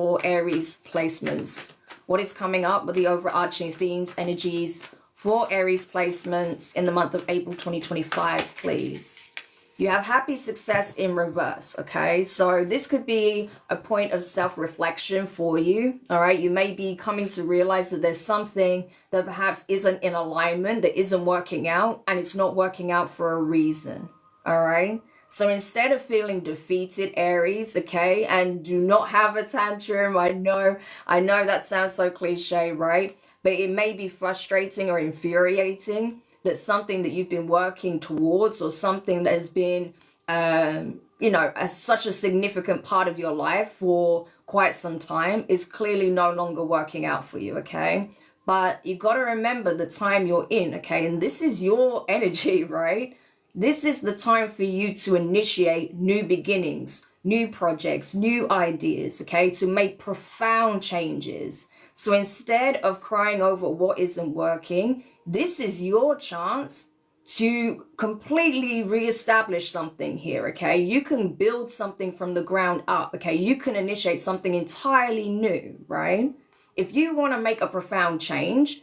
for Aries placements. What is coming up with the overarching themes, energies for Aries placements in the month of April 2025, please? You have happy success in reverse, okay? So this could be a point of self-reflection for you, all right? You may be coming to realize that there's something that perhaps isn't in alignment, that isn't working out, and it's not working out for a reason, all right? So instead of feeling defeated, Aries, okay, and do not have a tantrum, I know that sounds so cliche, right? But it may be frustrating or infuriating that something that you've been working towards, or something that has been, such a significant part of your life for quite some time, is clearly no longer working out for you, okay? But you've got to remember the time you're in, okay? And this is your energy, right? This is the time for you to initiate new beginnings, new projects, new ideas, okay? To make profound changes. So instead of crying over what isn't working, this is your chance to completely reestablish something here, okay? You can build something from the ground up, okay? You can initiate something entirely new, right? If you want to make a profound change,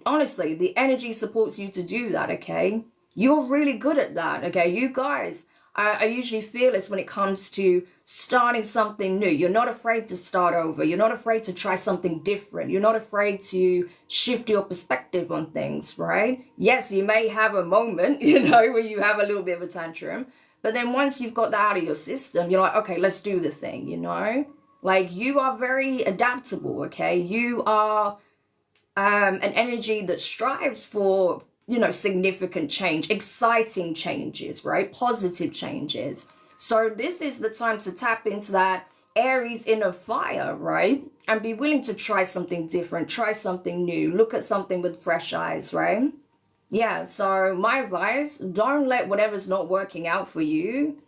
honestly, the energy supports you to do that, okay? You're really good at that, okay? You guys are usually fearless when it comes to starting something new. You're not afraid to start over. You're not afraid to try something different. You're not afraid to shift your perspective on things, right? Yes, you may have a moment, where you have a little bit of a tantrum. But then once you've got that out of your system, you're like, okay, let's do the thing, Like, you are very adaptable, okay? You are an energy that strives for significant change, exciting changes, right? Positive changes. So this is the time to tap into that Aries inner fire, right? And be willing to try something different, try something new, look at something with fresh eyes, right? Yeah, so my advice, don't let whatever's not working out for you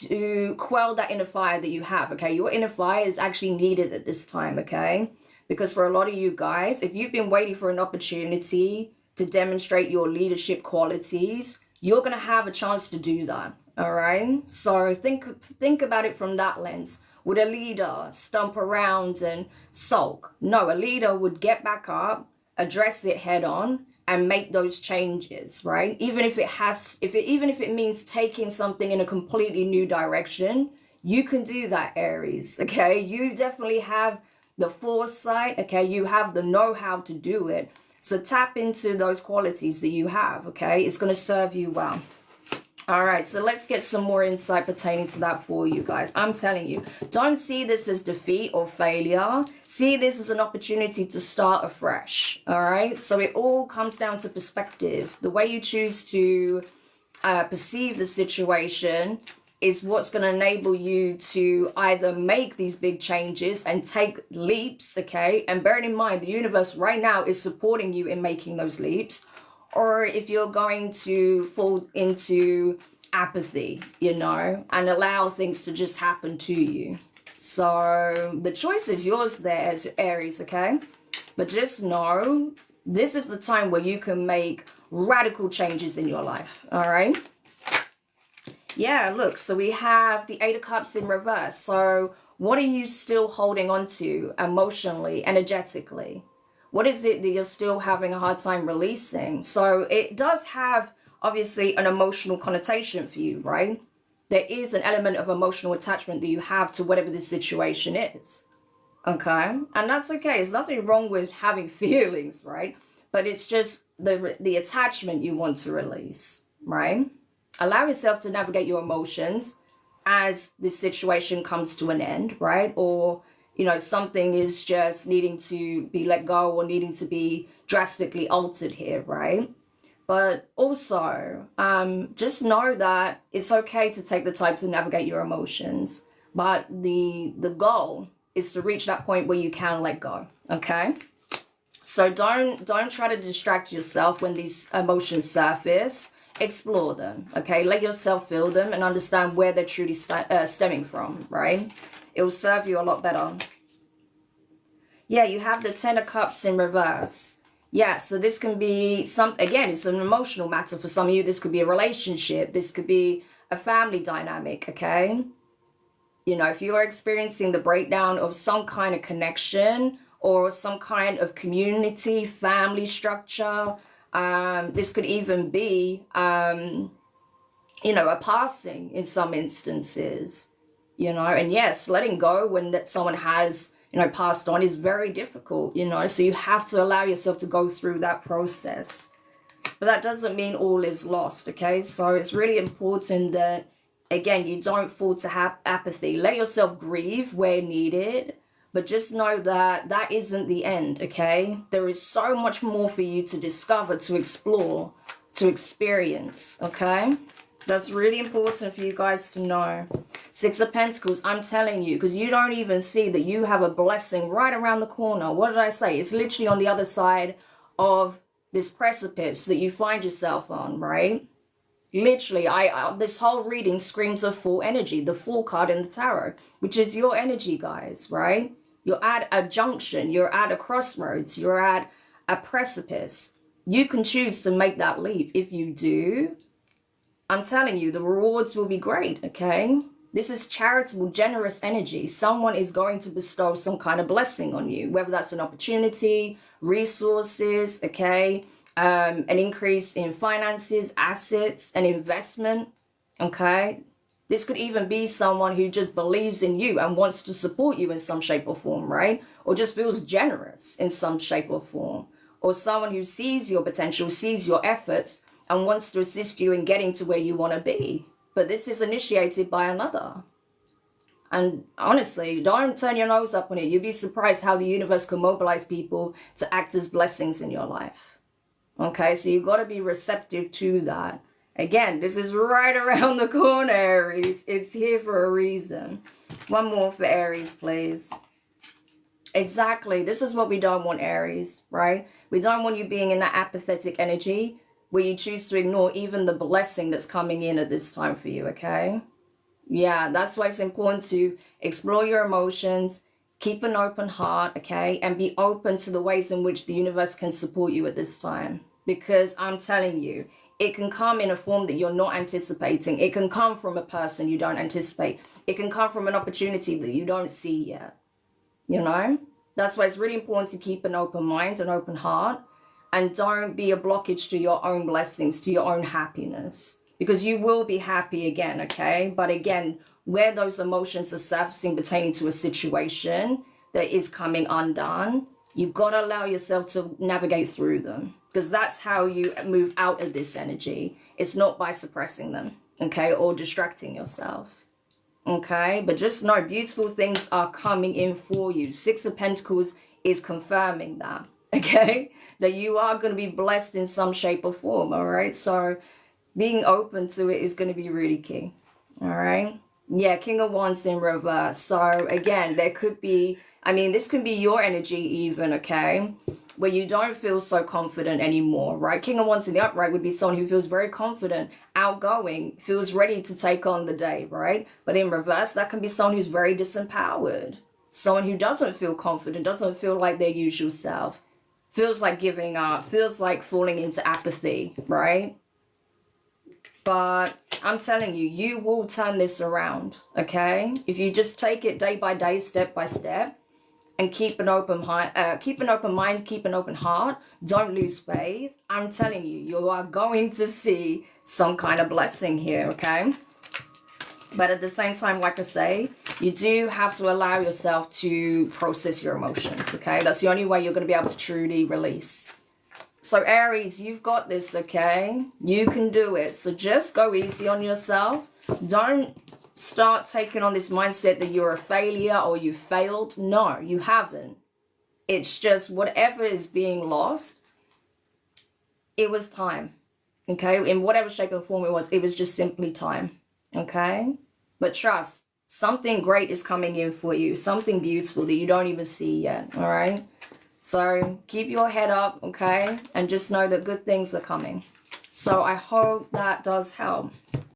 to quell that inner fire that you have, okay? Your inner fire is actually needed at this time, okay? Because for a lot of you guys, if you've been waiting for an opportunity to demonstrate your leadership qualities, you're going to have a chance to do that, all right? So think about it from that lens. Would a leader stomp around and sulk? No, a leader would get back up, address it head on, and make those changes, right? Even if it means taking something in a completely new direction, you can do that, Aries, okay? You definitely have the foresight, okay? You have the know-how to do it. So tap into those qualities that you have, okay? It's going to serve you well. All right, so let's get some more insight pertaining to that for you guys. I'm telling you, don't see this as defeat or failure. See this as an opportunity to start afresh, all right? So it all comes down to perspective. The way you choose to perceive the situation is what's going to enable you to either make these big changes and take leaps, okay? And bearing in mind, the universe right now is supporting you in making those leaps. Or if you're going to fall into apathy, and allow things to just happen to you. So the choice is yours there, as Aries, okay? But just know, this is the time where you can make radical changes in your life, all right? Yeah, look, so we have the Eight of Cups in reverse. So what are you still holding on to emotionally, energetically? What is it that you're still having a hard time releasing? So it does have, obviously, an emotional connotation for you, right? There is an element of emotional attachment that you have to whatever the situation is, okay? And that's okay. There's nothing wrong with having feelings, right? But it's just the attachment you want to release, right? Allow yourself to navigate your emotions as this situation comes to an end, right? Or, something is just needing to be let go or needing to be drastically altered here, right? But also, just know that it's okay to take the time to navigate your emotions. But the goal is to reach that point where you can let go, okay? So don't try to distract yourself when these emotions surface. Explore them, okay? Let yourself feel them and understand where they're truly stemming from, right? It will serve you a lot better. Yeah, you have the Ten of Cups in reverse. Yeah, so this can be again, it's an emotional matter for some of you. This could be a relationship. This could be a family dynamic, okay? You know, if you are experiencing the breakdown of some kind of connection or some kind of community, family structure, this could even be, you know, a passing in some instances, you know, and yes, letting go when that someone has, you know, passed on is very difficult, you know, so you have to allow yourself to go through that process. But that doesn't mean all is lost, okay? So it's really important that, again, you don't fall to apathy. Let yourself grieve where needed, but just know that that isn't the end, okay? There is so much more for you to discover, to explore, to experience, okay? That's really important for you guys to know. Six of Pentacles, I'm telling you, because you don't even see that you have a blessing right around the corner. What did I say? It's literally on the other side of this precipice that you find yourself on, right? Literally, this whole reading screams of full energy, the Fool card in the tarot, which is your energy, guys, right? You're at a junction, you're at a crossroads, you're at a precipice. You can choose to make that leap. If you do, I'm telling you, the rewards will be great, okay? This is charitable, generous energy. Someone is going to bestow some kind of blessing on you, whether that's an opportunity, resources, okay? An increase in finances, assets, an investment, okay? This could even be someone who just believes in you and wants to support you in some shape or form, right? Or just feels generous in some shape or form. Or someone who sees your potential, sees your efforts, and wants to assist you in getting to where you want to be. But this is initiated by another. And honestly, don't turn your nose up on it. You'd be surprised how the universe can mobilize people to act as blessings in your life. Okay, so you've got to be receptive to that. Again, this is right around the corner, Aries. It's here for a reason. One more for Aries, please. Exactly. This is what we don't want, Aries, right? We don't want you being in that apathetic energy where you choose to ignore even the blessing that's coming in at this time for you, okay? Yeah, that's why it's important to explore your emotions, keep an open heart, okay? And be open to the ways in which the universe can support you at this time. Because I'm telling you, it can come in a form that you're not anticipating. It can come from a person you don't anticipate. It can come from an opportunity that you don't see yet, you know? That's why it's really important to keep an open mind, an open heart, and don't be a blockage to your own blessings, to your own happiness. Because you will be happy again, okay? But again, where those emotions are surfacing pertaining to a situation that is coming undone, you've got to allow yourself to navigate through them. Because that's how you move out of this energy. It's not by suppressing them, okay? Or distracting yourself, okay? But just know beautiful things are coming in for you. Six of Pentacles is confirming that, okay? That you are going to be blessed in some shape or form, all right? So being open to it is going to be really key, all right? Yeah, King of Wands in reverse. So again, there could be, I mean, this can be your energy even, okay? Where you don't feel so confident anymore, right? King of Wands in the upright would be someone who feels very confident, outgoing, feels ready to take on the day, right? But in reverse, that can be someone who's very disempowered. Someone who doesn't feel confident, doesn't feel like their usual self, feels like giving up, feels like falling into apathy, right? But I'm telling you, you will turn this around, okay? If you just take it day by day, step by step, and keep an open mind, keep an open heart, don't lose faith. I'm telling you, you are going to see some kind of blessing here, okay? But at the same time, like I say, you do have to allow yourself to process your emotions, okay? That's the only way you're going to be able to truly release. So Aries, you've got this, okay? You can do it. So just go easy on yourself. Don't start taking on this mindset that you're a failure or you failed. No, you haven't. It's just whatever is being lost, it was time, okay? In whatever shape or form it was just simply time, okay? But trust, something great is coming in for you, something beautiful that you don't even see yet, all right? So keep your head up, okay? And just know that good things are coming. So I hope that does help.